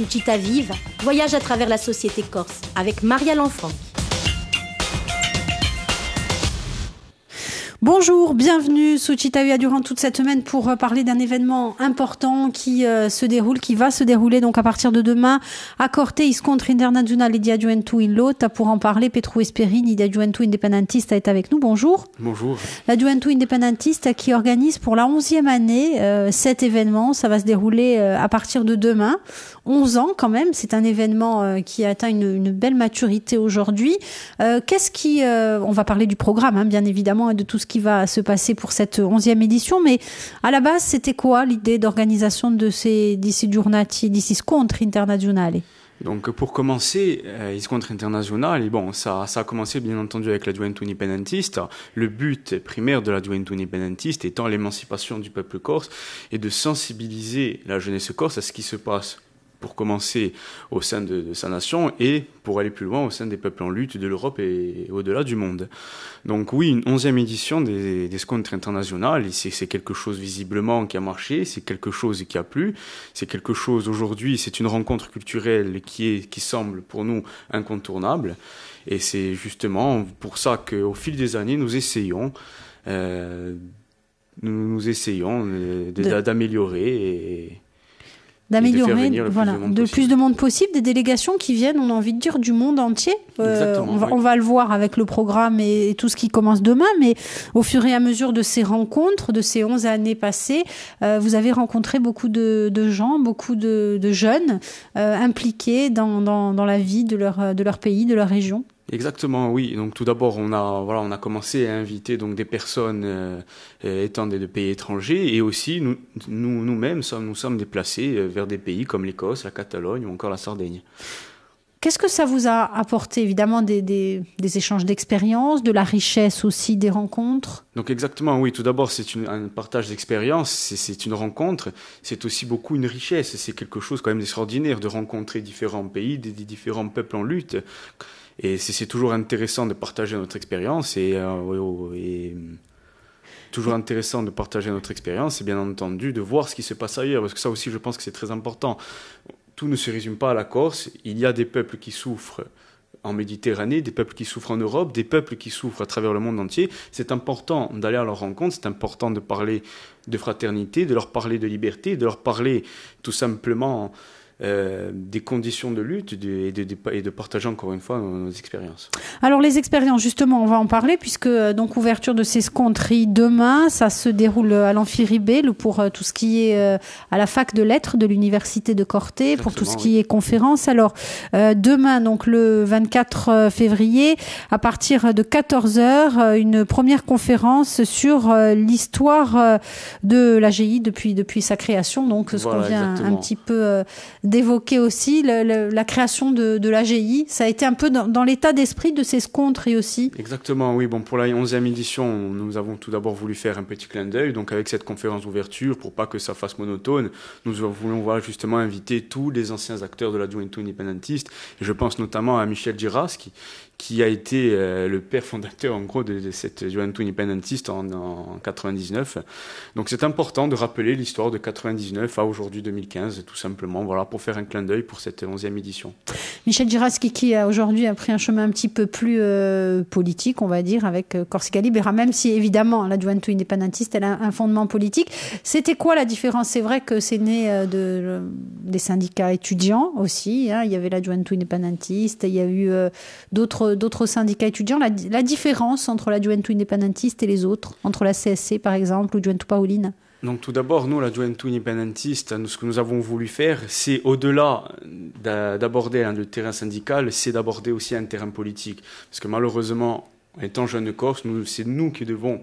Sucita Vive, voyage à travers la société corse avec Maria Lanfranc. Bonjour, bienvenue Sucita Vive durant toute cette semaine pour parler d'un événement important qui va se dérouler donc à partir de demain à Corte, Iscontro Internazionale di Gioventù in Lotta. Pour en parler, Petru Esperini di Gioventù Indipendentista est avec nous. Bonjour. Bonjour. La Gioventù Indipendentista qui organise pour la 11e année cet événement. Ça va se dérouler à partir de demain. 11 ans quand même, c'est un événement qui atteint une belle maturité aujourd'hui. On va parler du programme bien évidemment et de tout ce qui va se passer pour cette 11e édition, mais à la base c'était quoi l'idée d'organisation de ces Iscontri Internazionali? Donc pour commencer, Iscontri Internazionali, ça a commencé bien entendu avec la Gioventù Indipendentista. Le but primaire de la Gioventù Indipendentista étant l'émancipation du peuple corse et de sensibiliser la jeunesse corse à ce qui se passe, pour commencer au sein de sa nation et pour aller plus loin au sein des peuples en lutte de l'Europe et au-delà du monde. Donc oui, une 11e édition des Iscontri Internazionali, c'est quelque chose visiblement qui a marché, c'est quelque chose qui a plu, c'est quelque chose aujourd'hui, c'est une rencontre culturelle qui semble pour nous incontournable, et c'est justement pour ça qu'au fil des années, nous essayons d'améliorer de plus de monde possible, des délégations qui viennent, on a envie de dire, du monde entier. On va le voir avec le programme et tout ce qui commence demain, mais au fur et à mesure de ces rencontres, de ces 11 années passées, vous avez rencontré beaucoup de gens, beaucoup de jeunes impliqués dans la vie de leur pays, de leur région. Exactement, oui. Donc tout d'abord, on a commencé à inviter donc des personnes étant de pays étrangers, et aussi nous-mêmes nous sommes déplacés vers des pays comme l'Écosse, la Catalogne ou encore la Sardaigne. Qu'est-ce que ça vous a apporté? Évidemment des échanges d'expériences, de la richesse aussi des rencontres. Donc exactement, oui. Tout d'abord, c'est un partage d'expériences, c'est une rencontre, c'est aussi beaucoup une richesse. C'est quelque chose quand même d'extraordinaire de rencontrer différents pays, des différents peuples en lutte. Et c'est toujours intéressant de partager notre expérience toujours intéressant de partager notre expérience et bien entendu de voir ce qui se passe ailleurs, parce que ça aussi je pense que c'est très important. Tout ne se résume pas à la Corse, il y a des peuples qui souffrent en Méditerranée, des peuples qui souffrent en Europe, des peuples qui souffrent à travers le monde entier. C'est important d'aller à leur rencontre, c'est important de parler de fraternité, de leur parler de liberté, de leur parler tout simplement des conditions de lutte et de partager encore une fois nos expériences. Alors les expériences, justement, on va en parler puisque donc ouverture de ces Iscontri demain, ça se déroule à l'Amphiribé pour tout ce qui est à la fac de lettres de l'université de Corte. Exactement, pour tout ce qui est conférence. Alors demain, donc le 24 février, à partir de 14h, une première conférence sur l'histoire de l'AGI depuis sa création. Donc ce qu'on vient un petit peu d'évoquer aussi, la création de l'AGI. Ça a été un peu dans l'état d'esprit de ces Iscontri aussi. Exactement, oui. Pour la 11e édition, nous avons tout d'abord voulu faire un petit clin d'œil. Donc avec cette conférence d'ouverture, pour pas que ça fasse monotone, nous voulons justement inviter tous les anciens acteurs de la Gioventù Indipendentista. Et je pense notamment à Michel Giras, qui a été le père fondateur en gros de cette Gioventù Indipendentista en 99. Donc c'est important de rappeler l'histoire de 99 à aujourd'hui 2015, tout simplement, pour faire un clin d'œil pour cette 11e édition. Michel Giras qui a aujourd'hui pris un chemin un petit peu plus politique, on va dire, avec Corsica Libera, même si évidemment la Gioventù Indipendentista elle a un fondement politique. C'était quoi la différence? C'est vrai que c'est né des syndicats étudiants aussi, il y avait la Gioventù Indipendentista, il y a eu d'autres syndicats étudiants. La différence entre la Gioventù Indipendentista et les autres, entre la CSC par exemple ou Gioventù Paolina? Donc tout d'abord, nous, la Gioventù Indipendentista, ce que nous avons voulu faire, c'est au-delà d'aborder le terrain syndical, c'est d'aborder aussi un terrain politique. Parce que malheureusement, étant jeunes Corse, c'est nous qui devons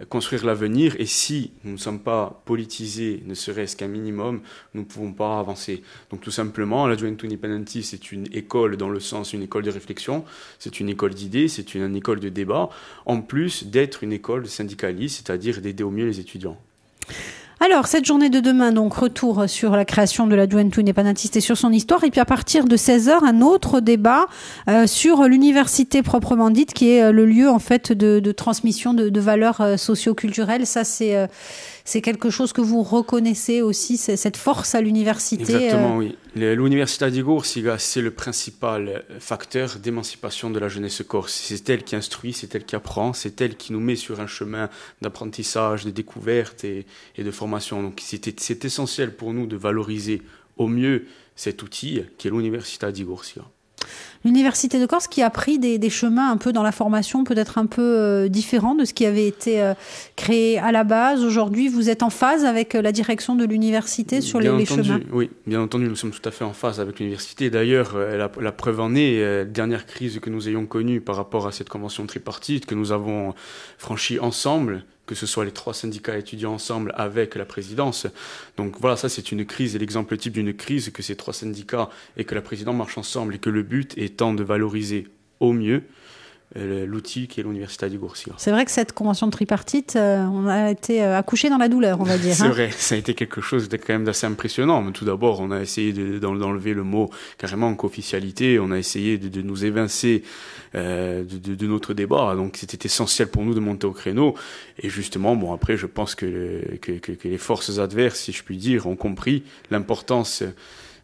construire l'avenir, et si nous ne sommes pas politisés, ne serait-ce qu'un minimum, nous ne pouvons pas avancer. Donc tout simplement, la Gioventù Indipendentista, c'est une école dans le sens, une école de réflexion, c'est une école d'idées, c'est une école de débat, en plus d'être une école syndicaliste, c'est-à-dire d'aider au mieux les étudiants. Alors, cette journée de demain, donc, retour sur la création de la Gioventù Indipendentista et sur son histoire. Et puis, à partir de 16h, un autre débat sur l'université proprement dite, qui est le lieu, en fait, de transmission de valeurs socio-culturelles. Ça, c'est quelque chose que vous reconnaissez aussi, cette force à l'université. Exactement, oui. L'Università di Corsica, c'est le principal facteur d'émancipation de la jeunesse corse. C'est elle qui instruit, c'est elle qui apprend, c'est elle qui nous met sur un chemin d'apprentissage, de découverte et de formation. Donc c'est essentiel pour nous de valoriser au mieux cet outil qui est l'Università di Corsica. L'Université de Corse qui a pris des chemins un peu dans la formation, peut-être un peu différents de ce qui avait été créé à la base. Aujourd'hui, vous êtes en phase avec la direction de l'université sur les chemins? Oui, bien entendu, nous sommes tout à fait en phase avec l'université. D'ailleurs, la preuve en est, la dernière crise que nous ayons connue par rapport à cette convention tripartite que nous avons franchie ensemble, que ce soit les 3 syndicats étudiants ensemble avec la présidence. Donc voilà, ça c'est une crise, et l'exemple type d'une crise, que ces 3 syndicats et que la présidence marchent ensemble, et que le but étant de valoriser au mieux l'outil qui est l'Università di Corsica. C'est vrai que cette convention tripartite, on a été accouché dans la douleur, on va dire. C'est vrai, ça a été quelque chose de quand même d'assez impressionnant. Mais tout d'abord, on a essayé d'enlever le mot carrément co-officialité, on a essayé de nous évincer de notre débat. Donc c'était essentiel pour nous de monter au créneau. Et justement, bon après, je pense que les forces adverses, si je puis dire, ont compris l'importance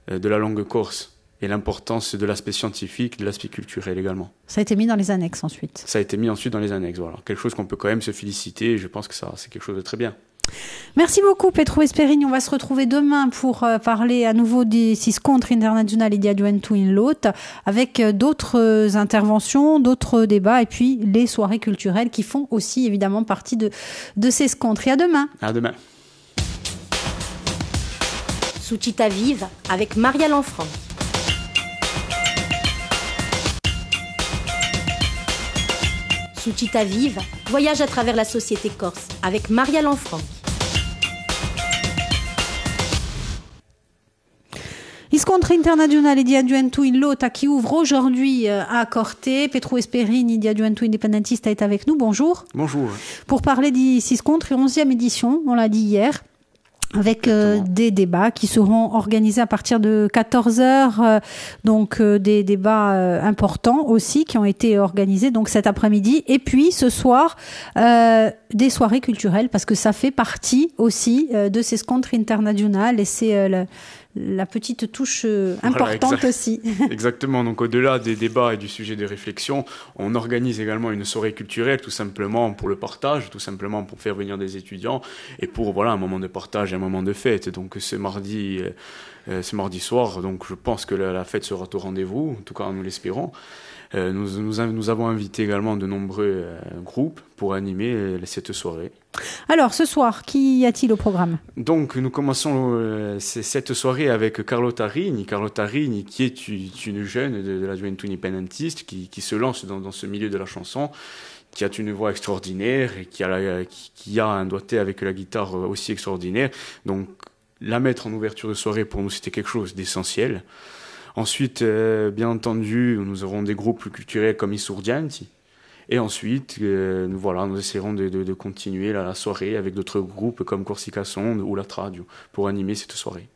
de la langue corse et l'importance de l'aspect scientifique, de l'aspect culturel également. Ça a été mis dans les annexes ensuite. Ça a été mis ensuite dans les annexes, voilà. Quelque chose qu'on peut quand même se féliciter, et je pense que ça, c'est quelque chose de très bien. Merci beaucoup Petru Esperini, on va se retrouver demain pour parler à nouveau des 6 scontri internazionali di Adventu in Lot, avec d'autres interventions, d'autres débats, et puis les soirées culturelles qui font aussi évidemment partie de ces scontri. À demain. À demain. Sous Città Vive avec Maria Lanfranc. Sous Città Vive, voyage à travers la société corse avec Maria Lanfranc. Gli scontri internazionali di Adventu in Lot qui ouvre aujourd'hui à Corte. Petru Esperini di Adventu Indipendentista est avec nous. Bonjour. Bonjour. Pour parler des 6 scontri 11e édition, on l'a dit hier, avec des débats qui seront organisés à partir de 14h, donc des débats importants aussi qui ont été organisés donc cet après-midi, et puis ce soir des soirées culturelles, parce que ça fait partie aussi de ces scontri internazionali, et c'est la petite touche importante voilà, aussi. Exactement, donc au-delà des débats et du sujet de réflexion, on organise également une soirée culturelle, tout simplement pour le partage, tout simplement pour faire venir des étudiants, et pour voilà un moment de partage et un moment de fête. Donc ce mardi soir, donc je pense que la fête sera au rendez-vous, en tout cas nous l'espérons. Nous avons invité également de nombreux groupes pour animer cette soirée. Alors, ce soir, qu'y a-t-il au programme? Donc, nous commençons cette soirée avec Carlotta Rigni. Carlotta Rigni, qui est une jeune de la Juventud Indipendentista, qui se lance dans ce milieu de la chanson, qui a une voix extraordinaire et qui a un doigté avec la guitare aussi extraordinaire. Donc, la mettre en ouverture de soirée, pour nous, c'était quelque chose d'essentiel. Ensuite, bien entendu, nous aurons des groupes culturels comme I Surgianti. Et ensuite, nous essaierons de continuer la soirée avec d'autres groupes comme Corsica Sound ou La Tradio pour animer cette soirée.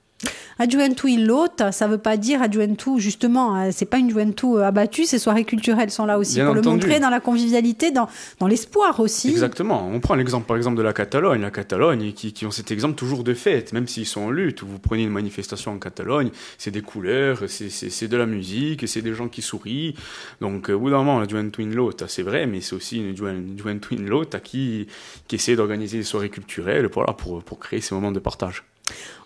Adventu in Lot, ça veut pas dire Adventu, justement, c'est pas une Juventud abattue, ces soirées culturelles sont là aussi bien pour entendu. Le montrer dans la convivialité, dans l'espoir aussi. Exactement. On prend l'exemple, par exemple, de la Catalogne. La Catalogne, qui ont cet exemple toujours de fête, même s'ils sont en lutte. Vous prenez une manifestation en Catalogne, c'est des couleurs, c'est de la musique, c'est des gens qui sourient. Donc, au bout d'un moment, la Juventud in Lot, c'est vrai, mais c'est aussi une Juventud in Lot qui essaie d'organiser des soirées culturelles pour créer ces moments de partage.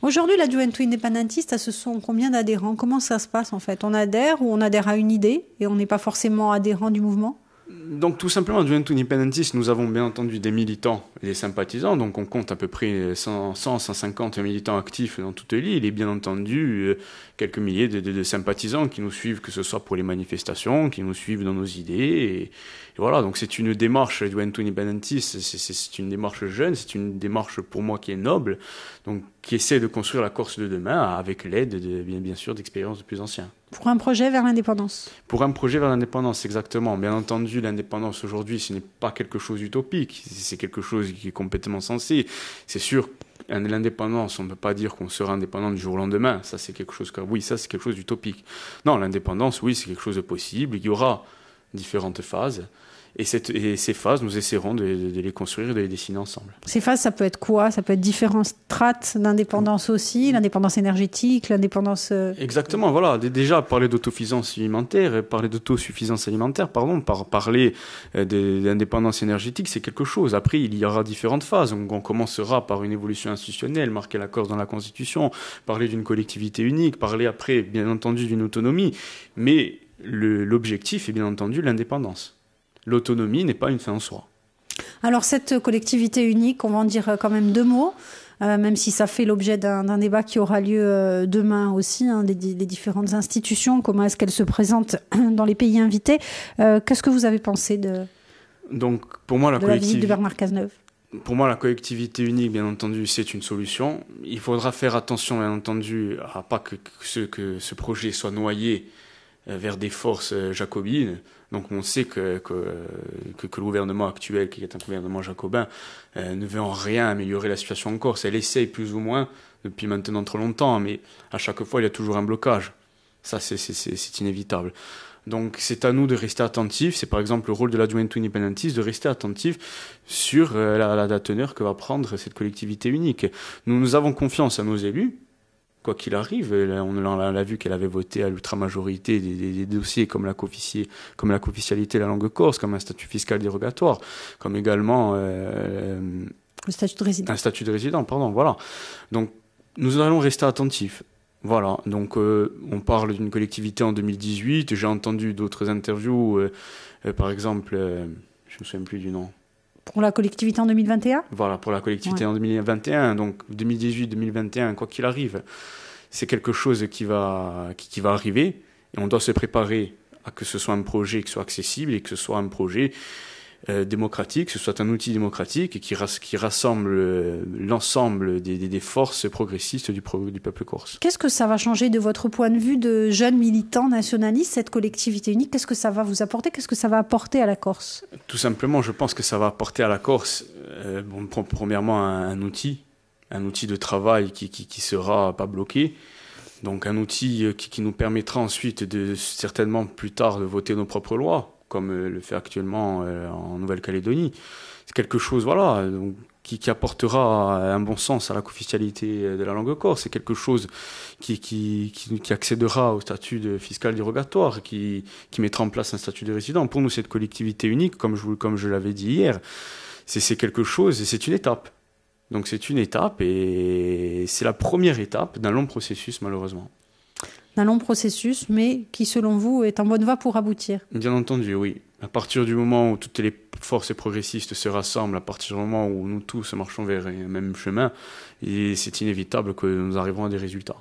Aujourd'hui, la Juventud Indipendentista, ce sont combien d'adhérents? Comment ça se passe en fait? On adhère ou on adhère à une idée et on n'est pas forcément adhérent du mouvement? Donc tout simplement, à Juventud Indipendentista, nous avons bien entendu des militants et des sympathisants, donc on compte à peu près 150 militants actifs dans toute l'île, et bien entendu quelques milliers de sympathisants qui nous suivent, que ce soit pour les manifestations, qui nous suivent dans nos idées, et voilà, donc c'est une démarche Juventud Indipendentista, c'est une démarche jeune, c'est une démarche pour moi qui est noble, donc qui essaie de construire la Corse de demain avec l'aide bien sûr d'expériences de plus anciens. Pour un projet vers l'indépendance. Pour un projet vers l'indépendance, exactement. Bien entendu, l'indépendance aujourd'hui, ce n'est pas quelque chose d'utopique, c'est quelque chose qui est complètement sensé. C'est sûr, l'indépendance, on ne peut pas dire qu'on sera indépendant du jour au lendemain. Ça, c'est quelque chose c'est quelque chose d'utopique. Non, l'indépendance, oui, c'est quelque chose de possible. Il y aura différentes phases. Et ces phases, nous essaierons de les construire et de les dessiner ensemble. Ces phases, ça peut être quoi? Ça peut être différentes strates d'indépendance aussi, l'indépendance énergétique, l'indépendance... Exactement, voilà. Déjà, parler d'autosuffisance alimentaire, parler parler d'indépendance énergétique, c'est quelque chose. Après, il y aura différentes phases. On commencera par une évolution institutionnelle, marquer la Corse dans la Constitution, parler d'une collectivité unique, parler après, bien entendu, d'une autonomie. Mais l'objectif est bien entendu l'indépendance. L'autonomie n'est pas une fin en soi. Alors cette collectivité unique, on va en dire quand même 2 mots, même si ça fait l'objet d'un débat qui aura lieu demain aussi, les différentes institutions, comment est-ce qu'elles se présentent dans les pays invités. Qu'est-ce que vous avez pensé Donc, pour moi, la visite de Bernard Cazeneuve? Pour moi, la collectivité unique, bien entendu, c'est une solution. Il faudra faire attention, bien entendu, à pas que ce projet soit noyé vers des forces jacobines. Donc on sait que le gouvernement actuel, qui est un gouvernement jacobin, ne veut en rien améliorer la situation en Corse. Elle essaye plus ou moins depuis maintenant trop longtemps, mais à chaque fois il y a toujours un blocage. Ça c'est inévitable. Donc c'est à nous de rester attentifs. C'est par exemple le rôle de la Juventud Independentista de rester attentifs sur la teneur que va prendre cette collectivité unique. Nous avons confiance à nos élus. Quoi qu'il arrive, on a vu qu'elle avait voté à l'ultra-majorité des dossiers comme la co-officialité de la langue corse, comme un statut fiscal dérogatoire, comme également le statut de résident. Un statut de résident, pardon, voilà. Donc, nous allons rester attentifs. Voilà, donc on parle d'une collectivité en 2018, j'ai entendu d'autres interviews, par exemple, je me souviens plus du nom. Pour la collectivité en 2021 ? Voilà, pour la collectivité en 2021, donc 2018-2021, quoi qu'il arrive, c'est quelque chose qui va arriver, et on doit se préparer à que ce soit un projet qui soit accessible et que ce soit un projet démocratique, que ce soit un outil démocratique et qui rassemble l'ensemble des forces progressistes du peuple corse. Qu'est-ce que ça va changer de votre point de vue de jeune militant nationaliste, cette collectivité unique? Qu'est-ce que ça va vous apporter? Qu'est-ce que ça va apporter à la Corse? Tout simplement, je pense que ça va apporter à la Corse, premièrement, un outil de travail qui sera pas bloqué. Donc un outil qui nous permettra ensuite certainement plus tard de voter nos propres lois, comme le fait actuellement en Nouvelle-Calédonie. C'est quelque chose, voilà, donc, qui apportera un bon sens à la co-officialité de la langue corse. C'est quelque chose qui accédera au statut de fiscal dérogatoire, qui mettra en place un statut de résident. Pour nous, cette collectivité unique, comme je l'avais dit hier, c'est quelque chose et c'est une étape. Donc c'est une étape et c'est la première étape d'un long processus, malheureusement. Un long processus, mais qui, selon vous, est en bonne voie pour aboutir. Bien entendu, oui. À partir du moment où toutes les forces progressistes se rassemblent, à partir du moment où nous tous marchons vers un même chemin, et c'est inévitable que nous arriverons à des résultats.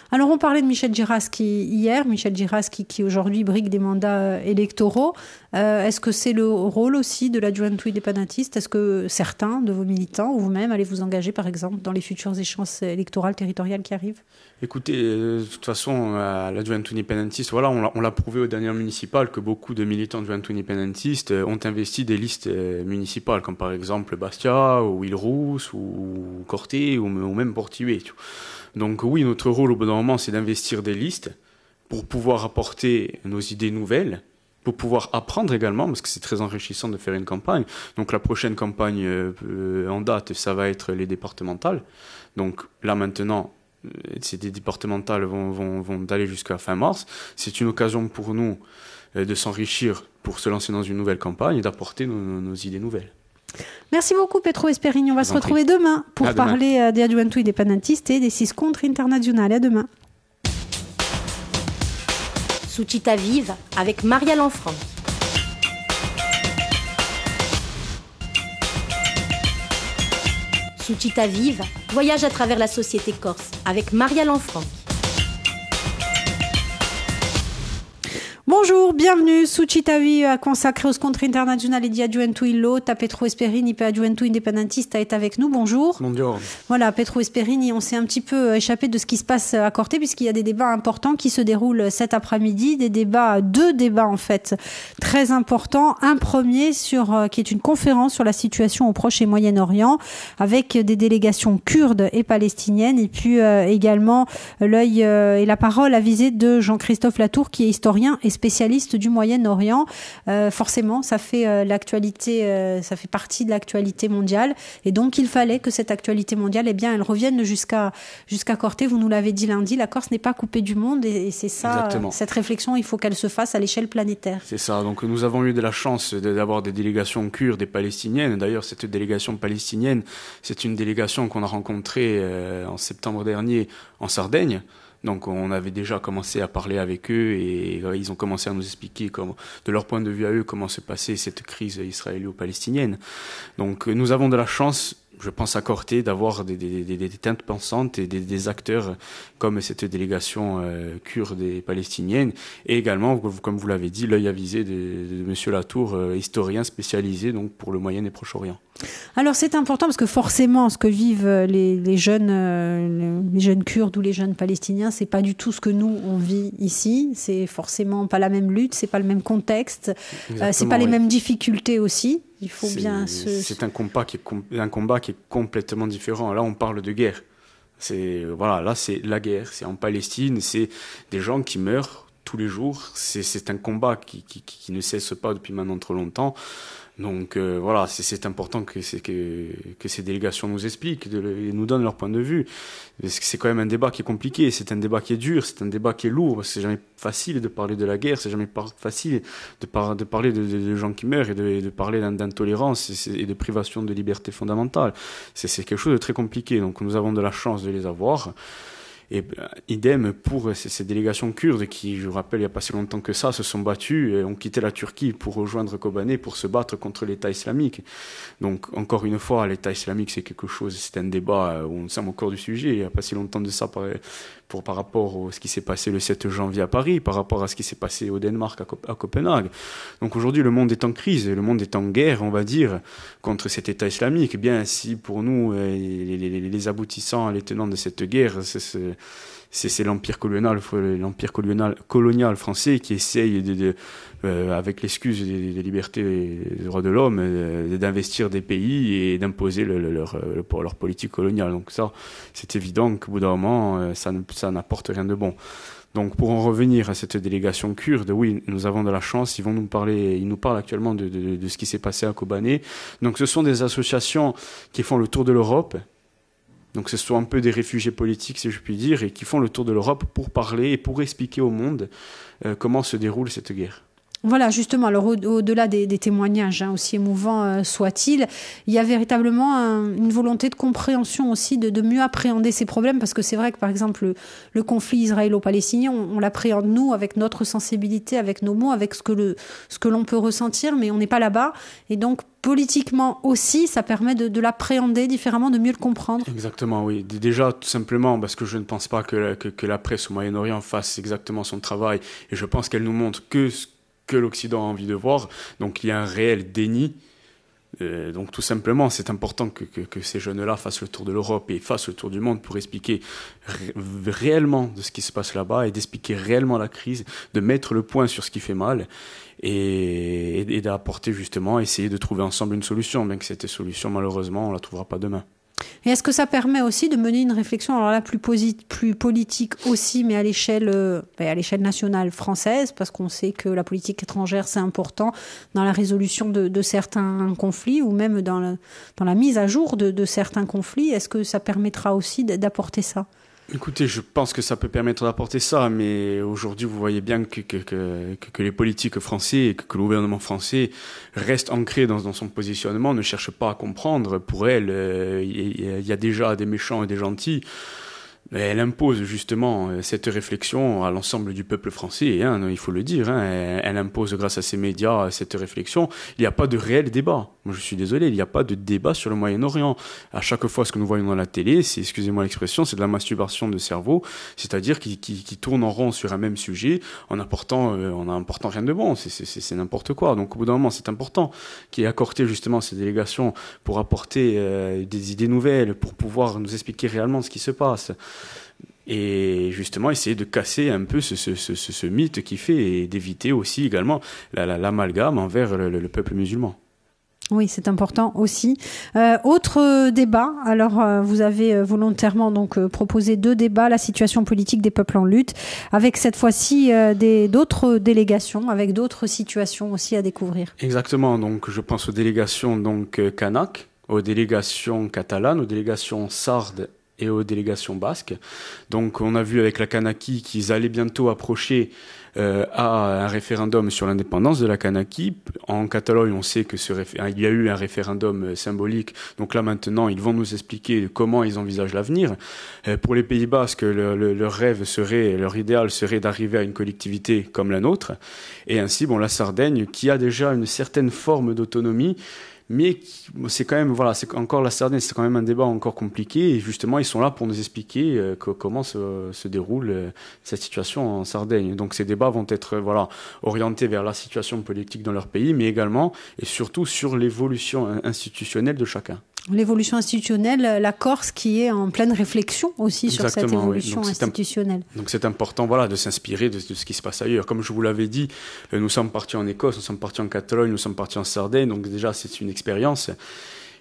Alors on parlait de Michel Giraschi hier, Michel Giraschi qui aujourd'hui brigue des mandats électoraux. Est-ce que c'est le rôle aussi de la Juventud Independentista? Est-ce que certains de vos militants ou vous-même allez vous engager par exemple dans les futures échéances électorales territoriales qui arrivent? Écoutez, de toute façon, la Juventud Independentista, voilà, on l'a prouvé aux dernières municipales que beaucoup de militants de Juventud Independentista ont investi des listes municipales, comme par exemple Bastia, ou Île-Rousse, ou Corté, ou même Portiué. Donc oui, notre rôle au bout d'un moment, c'est d'investir des listes pour pouvoir apporter nos idées nouvelles, pour pouvoir apprendre également, parce que c'est très enrichissant de faire une campagne. Donc la prochaine campagne en date, ça va être les départementales. Donc là maintenant, ces départementales vont aller jusqu'à fin mars. C'est une occasion pour nous de s'enrichir pour se lancer dans une nouvelle campagne et d'apporter nos idées nouvelles. Merci beaucoup Petro Esperini. On va se retrouver demain pour parler des Juventud Independentista et des 6 scontri internazionali. À demain. Sucita Vive avec Maria Lanfranc. Sucita Vive, voyage à travers la société corse avec Maria Lanfranc. Bonjour, bienvenue. Sucita Vive consacré au scontri internazionali di Juventud Lotta. Petro Esperini per Juventud Independentista est avec nous. Bonjour. Bonjour. Voilà, Petro Esperini, on s'est un petit peu échappé de ce qui se passe à Corté puisqu'il y a des débats importants qui se déroulent cet après-midi. Deux débats en fait très importants. Un premier qui est une conférence sur la situation au Proche et Moyen-Orient avec des délégations kurdes et palestiniennes et puis également l'œil et la parole avisée de Jean-Christophe Latour qui est historien et spécialiste spécialistes du Moyen-Orient. Forcément, ça fait l'actualité, ça fait partie de l'actualité mondiale. Et donc, il fallait que cette actualité mondiale, elle revienne jusqu'à Corté. Vous nous l'avez dit lundi, la Corse n'est pas coupée du monde et c'est ça. Exactement. Cette réflexion, il faut qu'elle se fasse à l'échelle planétaire. C'est ça. Donc, nous avons eu de la chance d'avoir des délégations kurdes et palestiniennes. D'ailleurs, cette délégation palestinienne, c'est une délégation qu'on a rencontrée en septembre dernier en Sardaigne. Donc on avait déjà commencé à parler avec eux et ils ont commencé à nous expliquer de leur point de vue à eux comment se passait cette crise israélo-palestinienne. Donc nous avons de la chance, je pense à Corté, d'avoir des teintes pensantes et des acteurs comme cette délégation kurde et palestinienne. Et également, comme vous l'avez dit, l'œil avisé de Monsieur Latour, historien spécialisé donc pour le Moyen et Proche-Orient. Alors c'est important parce que forcément ce que vivent les jeunes Kurdes ou les jeunes Palestiniens, c'est pas du tout ce que nous on vit ici. C'est forcément pas la même lutte, c'est pas le même contexte, c'est pas les mêmes difficultés aussi. Il faut bien c'est un combat qui est complètement différent. Là on parle de guerre. Là c'est la guerre. C'est en Palestine, c'est des gens qui meurent tous les jours. C'est un combat qui ne cesse pas depuis maintenant trop longtemps. Donc c'est important que ces délégations nous expliquent et nous donnent leur point de vue. Parce que c'est quand même un débat qui est compliqué, c'est un débat qui est dur, c'est un débat qui est lourd. Parce que c'est jamais facile de parler de la guerre, c'est jamais facile de parler de gens qui meurent et de parler d'intolérance et de privation de liberté fondamentale. C'est quelque chose de très compliqué. Donc nous avons de la chance de les avoir. Et idem pour ces délégations kurdes qui, je vous rappelle, il n'y a pas si longtemps que ça, se sont battues et ont quitté la Turquie pour rejoindre Kobané pour se battre contre l'État islamique. Donc, encore une fois, l'État islamique, c'est quelque chose, c'est un débat où on sommes au cœur du sujet. Il n'y a pas si longtemps de ça par rapport à ce qui s'est passé le 7 janvier à Paris, par rapport à ce qui s'est passé au Danemark, à Copenhague. Donc aujourd'hui, le monde est en crise, le monde est en guerre, on va dire, contre cet État islamique. Eh bien, si pour nous, les aboutissants, les tenants de cette guerre, c'est l'empire colonial français qui essaye avec l'excuse des libertés et des droits de l'homme, d'investir des pays et d'imposer leur politique coloniale. Donc ça, c'est évident qu'au bout d'un moment, ça n'apporte rien de bon. Donc pour en revenir à cette délégation kurde, oui, nous avons de la chance. Ils nous parlent actuellement de ce qui s'est passé à Kobané. Donc ce sont des associations qui font le tour de l'Europe. Donc ce sont un peu des réfugiés politiques, si je puis dire, et qui font le tour de l'Europe pour parler et pour expliquer au monde comment se déroule cette guerre. Voilà, justement, alors au-delà des témoignages, aussi émouvants soient-ils, il y a véritablement une volonté de compréhension aussi, de mieux appréhender ces problèmes, parce que c'est vrai que, par exemple, le conflit israélo-palestinien, on l'appréhende, nous, avec notre sensibilité, avec nos mots, avec ce que l'on peut ressentir, mais on n'est pas là-bas. Et donc, politiquement aussi, ça permet de l'appréhender différemment, de mieux le comprendre. Exactement, oui. Déjà, tout simplement, parce que je ne pense pas que la presse au Moyen-Orient fasse exactement son travail, et je pense qu'elle nous montre que l'Occident a envie de voir. Donc il y a un réel déni. Donc tout simplement, c'est important que ces jeunes-là fassent le tour de l'Europe et fassent le tour du monde pour expliquer réellement de ce qui se passe là-bas et d'expliquer réellement la crise, de mettre le point sur ce qui fait mal et d'apporter justement, essayer de trouver ensemble une solution, bien que cette solution, malheureusement, on ne la trouvera pas demain. Et est-ce que ça permet aussi de mener une réflexion, alors là plus politique aussi, mais à l'échelle nationale française, parce qu'on sait que la politique étrangère c'est important dans la résolution de certains conflits ou même dans la mise à jour de certains conflits. Est-ce que ça permettra aussi d'apporter ça ? Écoutez, je pense que ça peut permettre d'apporter ça, mais aujourd'hui, vous voyez bien que les politiques français et que le gouvernement français reste ancré dans son positionnement, ne cherche pas à comprendre. Pour elle, il y a déjà des méchants et des gentils. Elle impose justement cette réflexion à l'ensemble du peuple français, il faut le dire. Elle impose grâce à ses médias cette réflexion. Il n'y a pas de réel débat. Moi, je suis désolé, il n'y a pas de débat sur le Moyen-Orient. À chaque fois, ce que nous voyons dans la télé, c'est, excusez-moi l'expression, c'est de la masturbation de cerveau, c'est-à-dire qui tourne en rond sur un même sujet en apportant rien de bon. C'est n'importe quoi. Donc, au bout d'un moment, c'est important qu'il y ait accordé justement ces délégations pour apporter des idées nouvelles, pour pouvoir nous expliquer réellement ce qui se passe. Et justement essayer de casser un peu ce mythe qui fait et d'éviter aussi également l'amalgame envers le peuple musulman. Oui, c'est important aussi. Autre débat. Alors, vous avez volontairement donc proposé 2 débats, la situation politique des peuples en lutte, avec cette fois-ci d'autres délégations, avec d'autres situations aussi à découvrir. Exactement. Donc, je pense aux délégations donc kanak, aux délégations catalanes, aux délégations sardes et aux délégations basques. Donc, on a vu avec la Kanaki qu'ils allaient bientôt approcher à un référendum sur l'indépendance de la Kanaki. En Catalogne, on sait que il y a eu un référendum symbolique. Donc là, maintenant, ils vont nous expliquer comment ils envisagent l'avenir. Pour les Pays Basques, leur rêve serait, leur idéal serait d'arriver à une collectivité comme la nôtre. Et ainsi, la Sardaigne, qui a déjà une certaine forme d'autonomie, mais c'est quand même, c'est encore la Sardaigne, c'est quand même un débat encore compliqué, et justement, ils sont là pour nous expliquer comment se déroule cette situation en Sardaigne. Donc, ces débats vont être, orientés vers la situation politique dans leur pays, mais également, et surtout, sur l'évolution institutionnelle de chacun. L'évolution institutionnelle, la Corse qui est en pleine réflexion aussi sur cette évolution institutionnelle. Donc c'est important de s'inspirer de ce qui se passe ailleurs. Comme je vous l'avais dit, nous sommes partis en Écosse, nous sommes partis en Catalogne, nous sommes partis en Sardaigne, donc déjà c'est une expérience.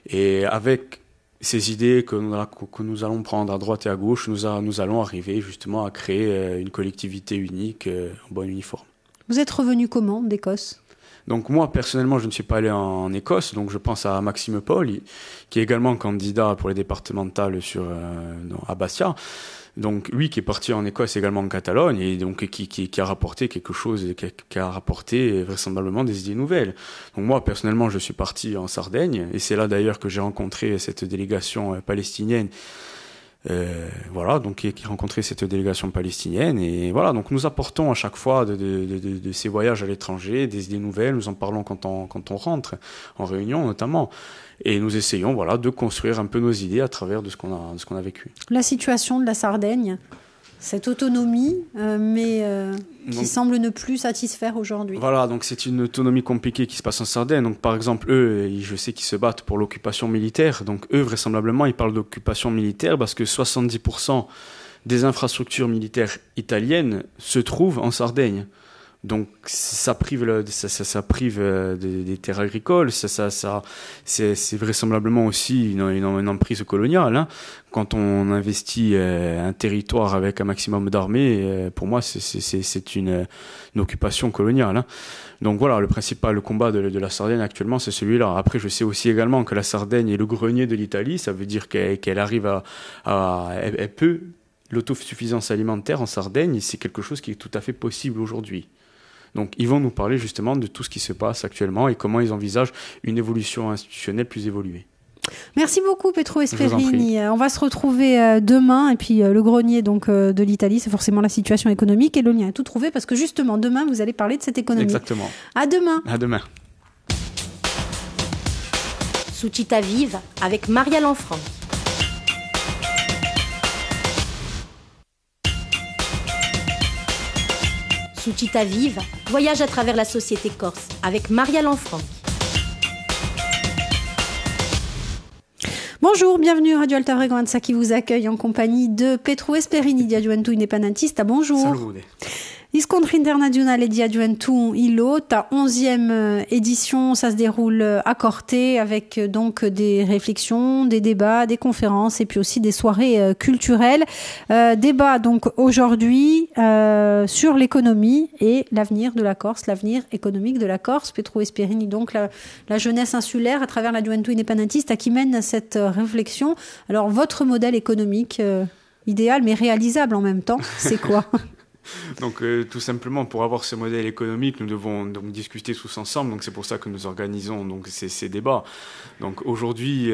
Et avec ces idées que nous allons prendre à droite et à gauche, nous allons arriver justement à créer une collectivité unique, en bon uniforme. Vous êtes revenu comment d'Écosse ? Donc moi, personnellement, je ne suis pas allé en Écosse, donc je pense à Maxime Paul, qui est également candidat pour les départementales à Bastia. Donc lui qui est parti en Écosse, également en Catalogne, et donc qui a rapporté quelque chose, qui a rapporté vraisemblablement des idées nouvelles. Donc moi, personnellement, je suis parti en Sardaigne, et c'est là d'ailleurs que j'ai rencontré cette délégation palestinienne. Donc qui rencontrait cette délégation palestinienne, et donc nous apportons à chaque fois de ces voyages à l'étranger des idées nouvelles, nous en parlons quand on rentre en réunion notamment, et nous essayons de construire un peu nos idées à travers de ce qu'on a vécu. La situation de la Sardaigne, cette autonomie, qui semble ne plus satisfaire aujourd'hui. Donc c'est une autonomie compliquée qui se passe en Sardaigne. Donc par exemple, eux, je sais qu'ils se battent pour l'occupation militaire. Donc eux, vraisemblablement, ils parlent d'occupation militaire parce que 70% des infrastructures militaires italiennes se trouvent en Sardaigne. Donc ça prive des terres agricoles, c'est vraisemblablement aussi une emprise coloniale. Hein. Quand on investit un territoire avec un maximum d'armées, pour moi c'est une occupation coloniale. Hein. Donc le principal combat de la Sardaigne actuellement, c'est celui-là. Après, je sais aussi également que la Sardaigne est le grenier de l'Italie, ça veut dire qu'elle arrive elle peut, l'autosuffisance alimentaire en Sardaigne, c'est quelque chose qui est tout à fait possible aujourd'hui. Donc, ils vont nous parler justement de tout ce qui se passe actuellement et comment ils envisagent une évolution institutionnelle plus évoluée. Merci beaucoup, Petro Esperini. On va se retrouver demain, et puis le grenier de l'Italie, c'est forcément la situation économique, et le lien est tout trouvé parce que justement, demain, vous allez parler de cette économie. Exactement. À demain. À demain. Sucita Vive avec Maria Lanfranc. Sucita Vive, voyage à travers la société corse avec Maria Lanfranc. Bonjour, bienvenue à Radio Alta Frequenza qui vous accueille en compagnie de Petro Esperini di Adiuventu Independentista. Bonjour. Salve. Iscontri internazionale di Adiuventu Ilo, ta 11e édition, ça se déroule à Corté avec donc des réflexions, des débats, des conférences et puis aussi des soirées culturelles. Débat donc aujourd'hui sur l'économie et l'avenir de la Corse, l'avenir économique de la Corse. Petro Esperini, donc la jeunesse insulaire à travers l'Adiuventu Independentista qui mène cette réflexion. Alors votre modèle économique idéal mais réalisable en même temps, c'est quoi ? Donc tout simplement pour avoir ce modèle économique, nous devons donc discuter tous ensemble. Donc c'est pour ça que nous organisons donc ces débats. Donc aujourd'hui,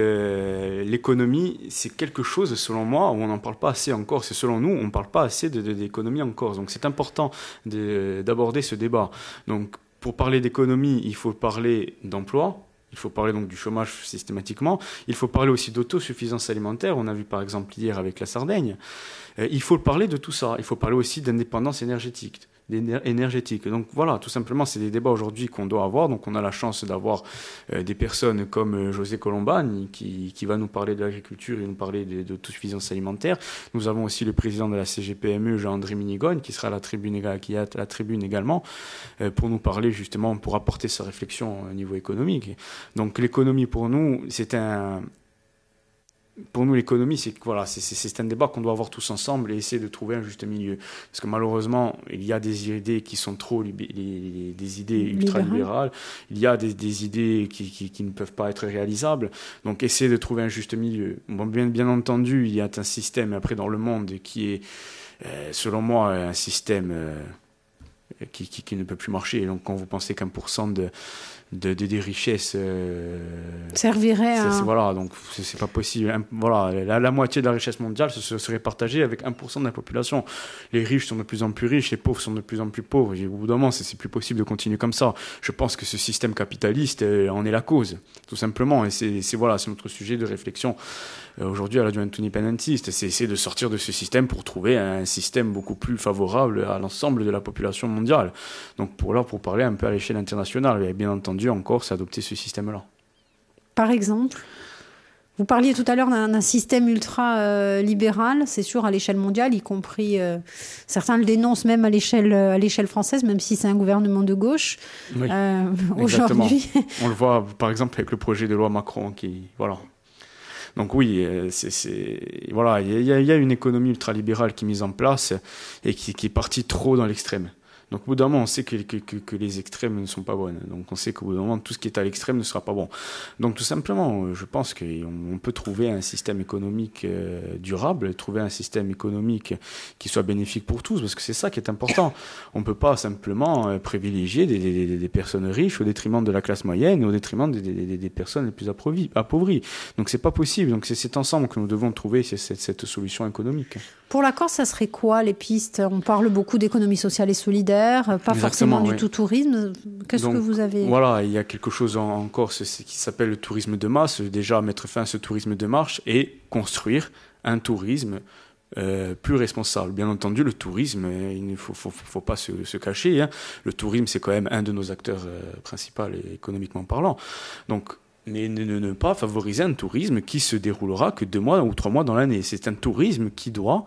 l'économie, c'est quelque chose selon moi où on n'en parle pas assez en Corse. Et selon nous, on ne parle pas assez d'économie en Corse. Donc c'est important d'aborder ce débat. Donc pour parler d'économie, il faut parler d'emploi. Il faut parler donc du chômage systématiquement. Il faut parler aussi d'autosuffisance alimentaire. On a vu par exemple hier avec la Sardaigne. Il faut parler de tout ça. Il faut parler aussi d'indépendance énergétique. énergétique. Donc voilà, tout simplement, c'est des débats aujourd'hui qu'on doit avoir. Donc on a la chance d'avoir des personnes comme José Colombagne qui va nous parler de l'agriculture et nous parler d'autosuffisance alimentaire. Nous avons aussi le président de la CGPME, Jean-André Minigogne, qui sera à la tribune également pour nous parler justement, pour apporter sa réflexion au niveau économique. Donc l'économie pour nous, l'économie, c'est un débat qu'on doit avoir tous ensemble et essayer de trouver un juste milieu. Parce que malheureusement, il y a des idées qui sont trop des idées ultra-libérales. Il y a des idées qui ne peuvent pas être réalisables. Donc, essayer de trouver un juste milieu. Bon, bien entendu, il y a un système après dans le monde qui est, selon moi, un système qui ne peut plus marcher. Et donc, quand vous pensez qu'1% des richesses servirait à... Voilà, donc c'est pas possible. Voilà, la moitié de la richesse mondiale serait partagée avec 1% de la population. Les riches sont de plus en plus riches, les pauvres sont de plus en plus pauvres. Et au bout d'un moment, c'est plus possible de continuer comme ça. Je pense que ce système capitaliste en est la cause, tout simplement. Et c'est notre sujet de réflexion aujourd'hui à la Juventud Independentista. C'est essayer de sortir de ce système pour trouver un système beaucoup plus favorable à l'ensemble de la population mondiale. Donc pour parler un peu à l'échelle internationale, et bien entendu encore, c'est adopter ce système-là. Par exemple, vous parliez tout à l'heure d'un système ultra-libéral, c'est sûr, à l'échelle mondiale, y compris, certains le dénoncent même à l'échelle française, même si c'est un gouvernement de gauche. Oui, aujourd'hui. On le voit, par exemple, avec le projet de loi Macron qui... Voilà. Donc oui, voilà, il y a une économie ultralibérale qui est mise en place et qui est partie trop dans l'extrême. Donc, au bout d'un moment, on sait que les extrêmes ne sont pas bonnes. Donc, on sait qu'au bout d'un moment, tout ce qui est à l'extrême ne sera pas bon. Donc, tout simplement, je pense qu'on peut trouver un système économique durable, trouver un système économique qui soit bénéfique pour tous, parce que c'est ça qui est important. On ne peut pas simplement privilégier des personnes riches au détriment de la classe moyenne, au détriment des personnes les plus appauvries. Donc, c'est pas possible. Donc, c'est cet ensemble que nous devons trouver, cette solution économique. Pour la Corse, ça serait quoi les pistes? On parle beaucoup d'économie sociale et solidaire, pas forcément du tout tourisme. Qu'est-ce que vous avez? Voilà, il y a quelque chose en Corse qui s'appelle le tourisme de masse. Déjà, mettre fin à ce tourisme de marche et construire un tourisme plus responsable. Bien entendu, le tourisme, il ne faut pas se cacher. Hein. Le tourisme, c'est quand même un de nos acteurs principaux économiquement parlant. Donc, mais ne pas favoriser un tourisme qui se déroulera que 2 mois ou 3 mois dans l'année. C'est un tourisme qui doit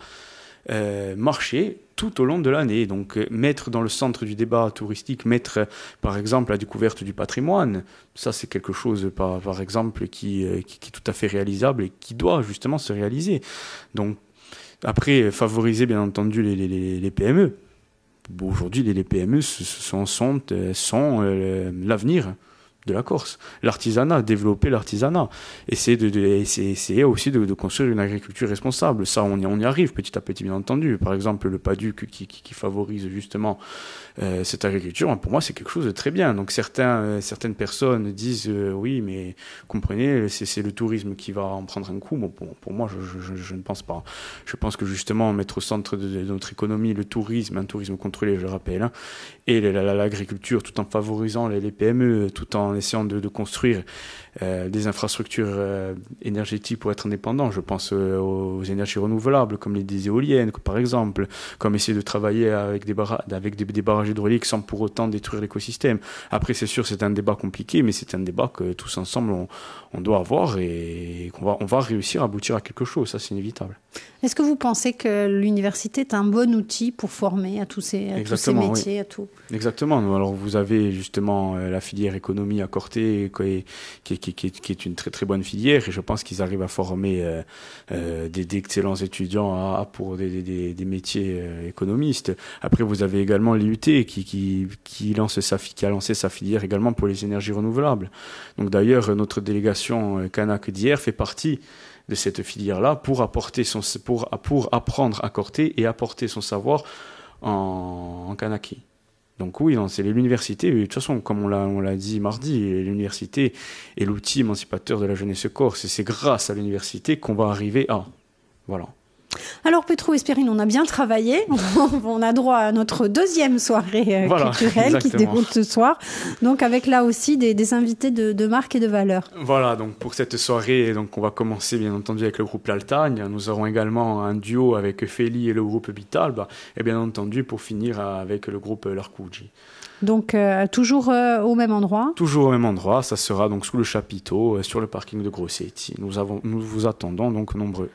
marcher tout au long de l'année. Donc mettre dans le centre du débat touristique, mettre par exemple la découverte du patrimoine, ça c'est quelque chose par exemple qui est tout à fait réalisable et qui doit justement se réaliser. Donc après, favoriser bien entendu les PME. Bon, aujourd'hui les PME sont l'avenir de la Corse. L'artisanat, développer l'artisanat. Essayer aussi de construire une agriculture responsable. Ça, on y arrive petit à petit, bien entendu. Par exemple, le PADUC qui favorise justement cette agriculture, pour moi, c'est quelque chose de très bien. Donc, certaines personnes disent oui, mais comprenez, c'est le tourisme qui va en prendre un coup. Bon, pour moi, je ne pense pas. Je pense que justement, mettre au centre de notre économie le tourisme, un tourisme contrôlé, je le rappelle, hein, et l'agriculture, tout en favorisant les PME, tout en essayant de construire des infrastructures énergétiques pour être indépendant. Je pense aux énergies renouvelables, comme des éoliennes, par exemple, comme essayer de travailler avec des barrages hydrauliques sans pour autant détruire l'écosystème. Après, c'est sûr, c'est un débat compliqué, mais c'est un débat que tous ensemble, on doit avoir et on va réussir à aboutir à quelque chose. Ça, c'est inévitable. Est-ce que vous pensez que l'université est un bon outil pour former à tous ces métiers, oui. À tout? Exactement. Alors, vous avez justement la filière économie à Corté, qui est une très très bonne filière, et je pense qu'ils arrivent à former d'excellents étudiants pour des métiers économistes. Après, vous avez également l'IUT qui a lancé sa filière également pour les énergies renouvelables. Donc d'ailleurs, notre délégation Canac d'hier fait partie de cette filière-là pour apprendre à Corté et apporter son savoir en Kanaki. Donc oui, c'est l'université. De toute façon, comme on l'a dit mardi, l'université est l'outil émancipateur de la jeunesse corse. Et c'est grâce à l'université qu'on va arriver à... Voilà. Alors Petro Esperine, on a bien travaillé. On a droit à notre deuxième soirée culturelle qui se déroule ce soir. Donc avec là aussi des invités de marque et de valeur. Voilà, donc pour cette soirée, donc on va commencer bien entendu avec le groupe L'Altagne. Nous aurons également un duo avec Feli et le groupe Bitalba. Et bien entendu pour finir avec le groupe L'Arcugi. Donc toujours au même endroit. Toujours au même endroit, ça sera donc sous le chapiteau, sur le parking de Grossetti. Nous vous attendons donc nombreux.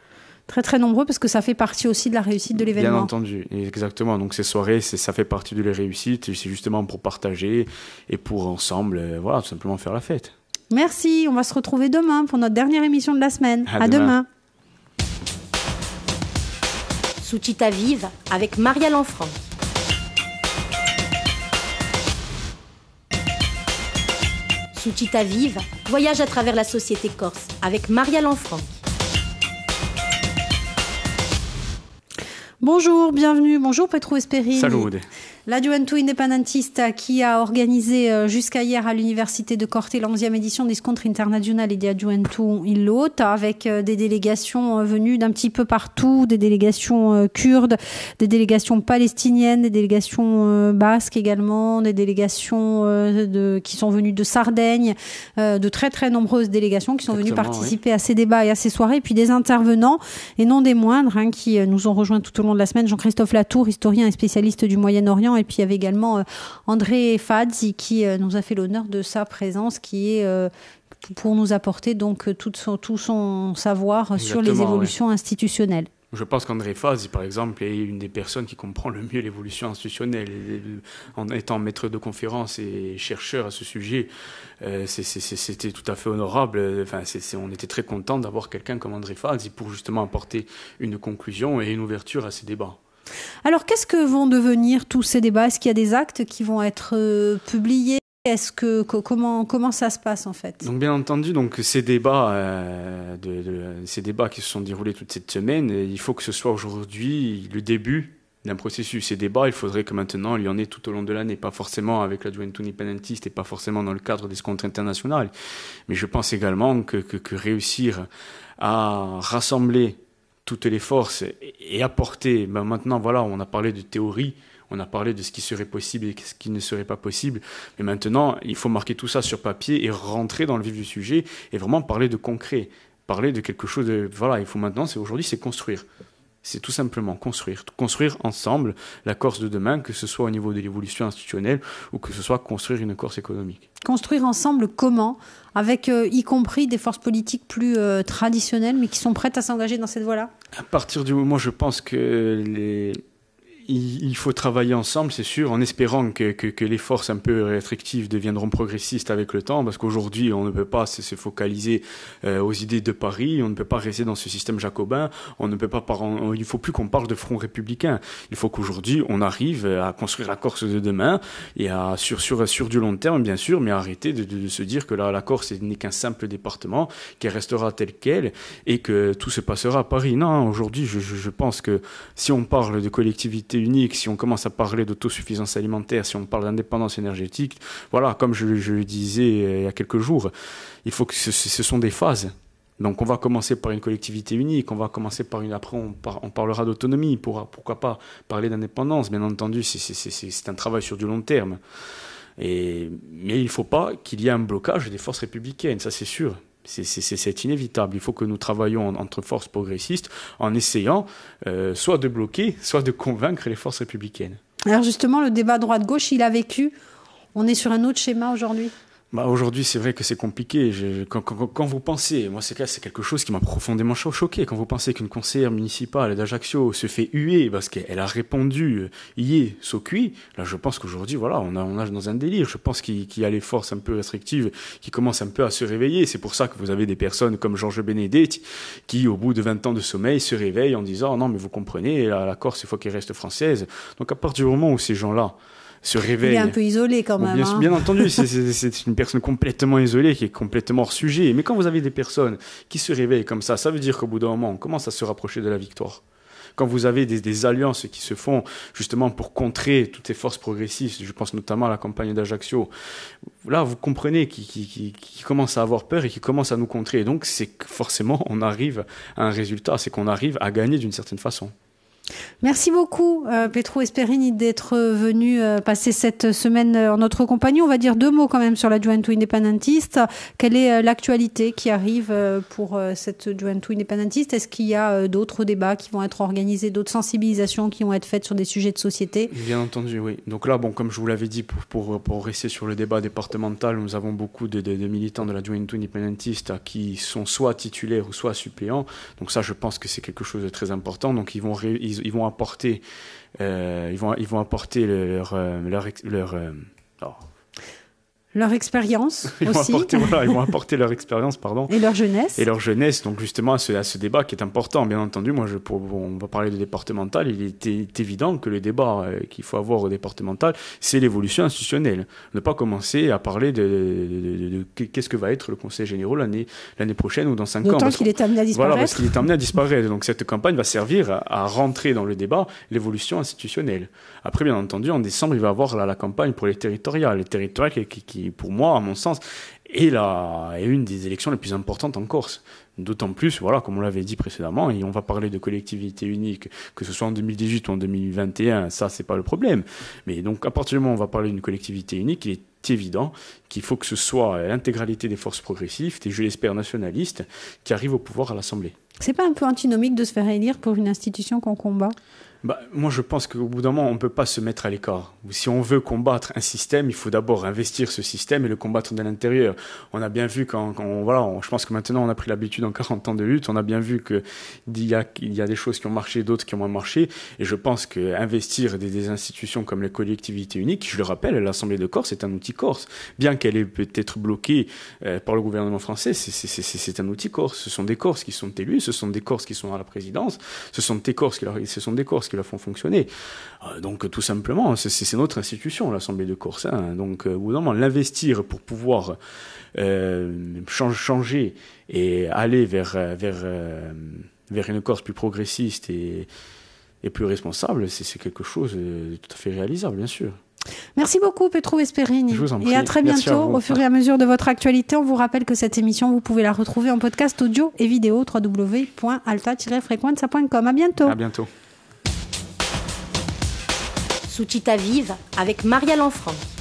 Très très nombreux parce que ça fait partie aussi de la réussite de l'événement. Bien entendu, exactement. Donc ces soirées, ça fait partie de la réussite. C'est justement pour partager et pour ensemble, tout simplement faire la fête. Merci, on va se retrouver demain pour notre dernière émission de la semaine. À demain. Sucita Vive avec Maria Lanfranc. Sucita Vive, voyage à travers la société corse avec Maria Lanfranc. Bonjour, bienvenue. Bonjour Petro Esperini. Salut. La Juventud Independentista qui a organisé jusqu'à hier à l'Université de Corte la 11e édition des Scontri Internazionali di Juventud in Lotta avec des délégations venues d'un petit peu partout, des délégations kurdes, des délégations palestiniennes, des délégations basques également, des délégations qui sont venues de Sardaigne, de très très nombreuses délégations qui sont venues participer à ces débats et à ces soirées, et puis des intervenants et non des moindres qui nous ont rejoints tout au long de la semaine. Jean-Christophe Latour, historien et spécialiste du Moyen-Orient, et puis il y avait également André Fadzi qui nous a fait l'honneur de sa présence, qui est pour nous apporter donc tout son savoir sur les évolutions institutionnelles. Je pense qu'André Fadzi, par exemple, est une des personnes qui comprend le mieux l'évolution institutionnelle. En étant maître de conférence et chercheur à ce sujet, c'était tout à fait honorable. Enfin, on était très content d'avoir quelqu'un comme André Fadzi pour justement apporter une conclusion et une ouverture à ces débats. Alors, qu'est-ce que vont devenir tous ces débats ? Est-ce qu'il y a des actes qui vont être publiés ? Comment ça se passe en fait ? Donc bien entendu, ces débats, ces débats qui se sont déroulés toute cette semaine, il faut que ce soit aujourd'hui le début d'un processus. Ces débats, il faudrait que maintenant il y en ait tout au long de l'année, pas forcément avec la Juventud Independentista et pas forcément dans le cadre des Scontri Internazionali, mais je pense également que réussir à rassembler toutes les forces et apporter, maintenant voilà, on a parlé de théorie, on a parlé de ce qui serait possible et ce qui ne serait pas possible, mais maintenant il faut marquer tout ça sur papier et rentrer dans le vif du sujet et vraiment parler de concret, parler de quelque chose de, voilà, il faut maintenant, aujourd'hui c'est construire. C'est tout simplement construire ensemble la Corse de demain, que ce soit au niveau de l'évolution institutionnelle ou que ce soit construire une Corse économique. Construire ensemble comment ? Avec y compris des forces politiques plus traditionnelles, mais qui sont prêtes à s'engager dans cette voie-là ? À partir du moment, je pense que il faut travailler ensemble, c'est sûr, en espérant que les forces un peu restrictives deviendront progressistes avec le temps, parce qu'aujourd'hui, on ne peut pas se focaliser aux idées de Paris, on ne peut pas rester dans ce système jacobin, on ne peut pas il faut plus qu'on parle de front républicain. Il faut qu'aujourd'hui, on arrive à construire la Corse de demain, et sur du long terme, bien sûr, mais arrêter de se dire que la Corse n'est qu'un simple département, qu'elle restera telle qu'elle, et que tout se passera à Paris. Non, aujourd'hui, je pense que si on parle de collectivité unique, si on commence à parler d'autosuffisance alimentaire, si on parle d'indépendance énergétique, voilà, comme je le disais il y a quelques jours, il faut que ce sont des phases. Donc on va commencer par une collectivité unique, on va commencer par après on parlera d'autonomie, pourquoi pas parler d'indépendance, bien entendu, c'est un travail sur du long terme. Mais il ne faut pas qu'il y ait un blocage des forces républicaines, ça c'est sûr. C'est inévitable. Il faut que nous travaillions entre forces progressistes en essayant soit de bloquer, soit de convaincre les forces républicaines. Alors justement, le débat droite-gauche, il a vécu. On est sur un autre schéma aujourd'hui ? Aujourd'hui, c'est vrai que c'est compliqué. Quand vous pensez, moi c'est quelque chose qui m'a profondément choqué, quand vous pensez qu'une conseillère municipale d'Ajaccio se fait huer parce qu'elle a répondu « Yé, so cuit », là je pense qu'aujourd'hui, voilà, on est dans un délire. Je pense qu'il y a les forces un peu restrictives qui commencent un peu à se réveiller. C'est pour ça que vous avez des personnes comme Georges Benedetti qui, au bout de 20 ans de sommeil, se réveillent en disant « Non, mais vous comprenez, la Corse, il faut qu'elle reste française ». Donc à partir du moment où ces gens-là se réveille. Il est un peu isolé quand même. Bien entendu, c'est une personne complètement isolée, qui est complètement hors sujet. Mais quand vous avez des personnes qui se réveillent comme ça veut dire qu'au bout d'un moment, on commence à se rapprocher de la victoire. quand vous avez des alliances qui se font justement pour contrer toutes ces forces progressistes, je pense notamment à la campagne d'Ajaccio, là vous comprenez qui commencent à avoir peur et qui commencent à nous contrer. Et donc c'est que forcément on arrive à un résultat, c'est qu'on arrive à gagner d'une certaine façon. Merci beaucoup, Petru Esperini, d'être venu passer cette semaine en notre compagnie. On va dire 2 mots quand même sur la Gioventù Indépendentiste. Quelle est l'actualité qui arrive pour cette Gioventù Indépendentiste? Est-ce qu'il y a d'autres débats qui vont être organisés, d'autres sensibilisations qui vont être faites sur des sujets de société? Bien entendu, oui. Donc là, bon, comme je vous l'avais dit, pour rester sur le débat départemental, nous avons beaucoup de militants de la Gioventù Indépendentiste qui sont soit titulaires ou soit suppléants. Donc ça, je pense que c'est quelque chose de très important. Donc ils vont apporter leur expérience aussi. Ils vont apporter leur expérience, pardon. Et leur jeunesse. Et leur jeunesse, donc justement à ce débat qui est important, bien entendu. Moi, on va parler de départemental. Il est évident que le débat qu'il faut avoir au départemental, c'est l'évolution institutionnelle. Ne pas commencer à parler de qu'est-ce que va être le Conseil général l'année prochaine ou dans 5 ans. D'autant qu'il est amené à disparaître. Voilà, parce qu'il est amené à disparaître. Donc cette campagne va servir à rentrer dans le débat l'évolution institutionnelle. Après, bien entendu, en décembre, il va y avoir la campagne pour les territoriales. Les territoriales qui, pour moi, à mon sens, est une des élections les plus importantes en Corse. D'autant plus, voilà, comme on l'avait dit précédemment, et on va parler de collectivité unique, que ce soit en 2018 ou en 2021, ça, c'est pas le problème. Mais donc, à partir du moment où on va parler d'une collectivité unique, il est évident qu'il faut que ce soit l'intégralité des forces progressistes, et je l'espère nationalistes, qui arrivent au pouvoir à l'Assemblée. C'est pas un peu antinomique de se faire élire pour une institution qu'on combat ? Moi, je pense qu'au bout d'un moment, on ne peut pas se mettre à l'écart. Si on veut combattre un système, il faut d'abord investir ce système et le combattre de l'intérieur. On a bien vu je pense que maintenant, on a pris l'habitude en 40 ans de lutte, on a bien vu qu'il y a des choses qui ont marché, d'autres qui ont moins marché. Et je pense qu'investir des institutions comme les collectivités uniques, je le rappelle, l'Assemblée de Corse est un outil corse. Bien qu'elle ait peut-être bloquée par le gouvernement français, c'est un outil corse. Ce sont des Corses qui sont élus, ce sont des Corses qui sont à la présidence, ce sont des Corses qui la font fonctionner. Donc tout simplement, c'est notre institution, l'Assemblée de Corse. Donc au bout d'un moment, l'investir pour pouvoir changer et aller vers une Corse plus progressiste et plus responsable, c'est quelque chose de tout à fait réalisable, bien sûr. Merci beaucoup, Petru Esperini. Je vous en prie. Et à très bientôt. Au fur et à mesure de votre actualité, on vous rappelle que cette émission, vous pouvez la retrouver en podcast audio et vidéo, www.alta-frequenza.com. À bientôt. À bientôt. Sous Città Vive avec Maria Lanfranchi.